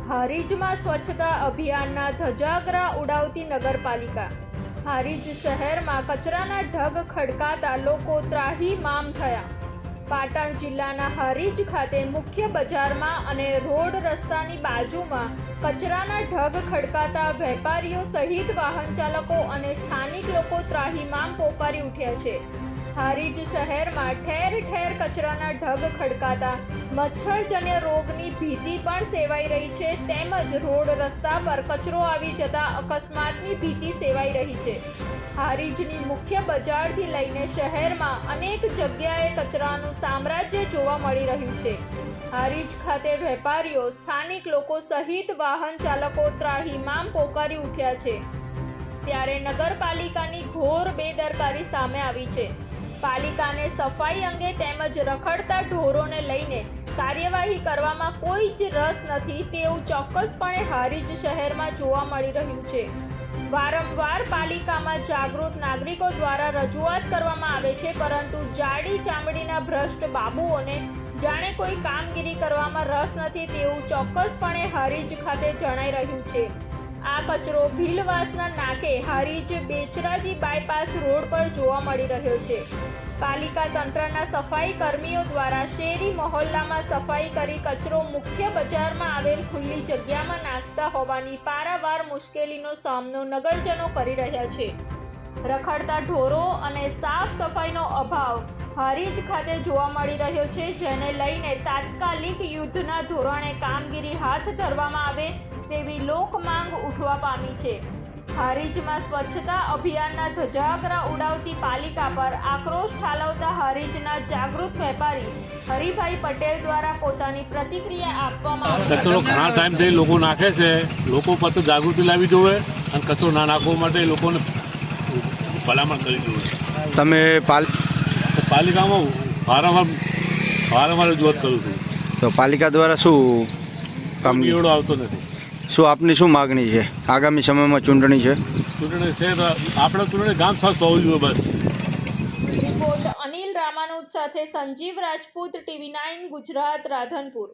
હારીજમાં સ્વચ્છતા અભિયાનના ધજાગરા ઉડાવતી નગરપાલિકા। હારીજ શહેરમાં કચરાના ઢગ ખડકાતા લોકો ત્રાહિમામ થયા। પાટણ જિલ્લાના હારીજ ખાતે મુખ્ય બજારમાં અને રોડ રસ્તાની બાજુમાં કચરાના ઢગ ખડકાતા વેપારીઓ સહિત વાહન ચાલકો અને સ્થાનિક લોકો ત્રાહિમામ પોકારી ઉઠ્યા છે। હારીજ શહેરમાં ઠેર ઠેર કચરાના ઢગ ખડકાતા મચ્છરજન્ય રોગની ભીતિ પણ સેવાઈ રહી છે, તેમજ રોડ રસ્તા પર કચરો આવી જતા અકસ્માતની ભીતિ સેવાઈ રહી છે। હારીજની મુખ્ય બજારથી લઈને શહેરમાં અનેક જગ્યાએ કચરાનું સામ્રાજ્ય જોવા મળી રહ્યું છે। હારીજ ખાતે વેપારીઓ, સ્થાનિક લોકો સહિત વાહન ચાલકો ત્રાહિમામ પોકારી ઉઠ્યા છે, ત્યારે નગરપાલિકાની ઘોર બેદરકારી સામે આવી છે। પાલિકાને સફાઈ અંગે તેમજ રખડતા ઢોરોને લઈને કાર્યવાહી કરવામાં કોઈ જ રસ નથી તેવું ચોક્કસપણે હારીજ શહેરમાં જોવા મળી રહ્યું છે। વારંવાર પાલિકામાં જાગૃત નાગરિકો દ્વારા રજૂઆત કરવામાં આવે છે, પરંતુ જાડી ચામડીના ભ્રષ્ટ બાબુઓને જાણે કોઈ કામગીરી કરવામાં રસ નથી તેવું ચોક્કસપણે હારીજ ખાતે જણાઈ રહ્યું છે। આ કચરો ભીલવાસના નાકે હારીજ બેચરાજી બાયપાસ રોડ પર જોવા મળી રહ્યો છે। પાલિકા તંત્રના સફાઈ કર્મીઓ દ્વારા શેરી મહોલ્લામાં સફાઈ કરી કચરો મુખ્ય બજારમાં આવેલ ખુલ્લી જગ્યામાં નાખતા હોવાની પારાવાર મુશ્કેલીનો સામનો નગરજનો કરી રહ્યા છે। રખડતા ઢોરો અને સાફ સફાઈનો અભાવ હારીજ ખાતે જોવા મળી રહ્યો છે, જેને લઈને તાત્કાલિક યુદ્ધના ધોરણે કામગીરી હાથ ધરવામાં આવે તેવી લોક માંગ ઉઠવા પામી છે। હારીજમાં સ્વચ્છતા અભિયાનના ધજાગરા ઉડાવતી પાલિકા પર આક્રોશ ઠાલવતા હારીજના જાગૃત વેપારી હરિભાઈ પટેલ દ્વારા પોતાની પ્રતિક્રિયા આપવામાં આવી। કચરો ઘણા ટાઈમથી લોકો નાખે છે, લોકો પર જાગૃતિ લાવવી જોઈએ અને કચરો ના નાખવા માટે લોકોને ભલામણ કરવી જોઈએ। તમે પાલિકામાં વારંવાર રજૂઆત કરું છું, તો પાલિકા દ્વારા શું કામ એવડો આવતો નથી। શું આપની શું માગણી છે? આગામી સમયમાં ચૂંટણી છે, આપણે ચૂંટણી ગામ સ્વચ્છ હોવું જોઈએ બસ। રિપોર્ટ અનિલ રામાનુજ સાથે સંજીવ રાજપૂત, TV9 ગુજરાત, રાધનપુર।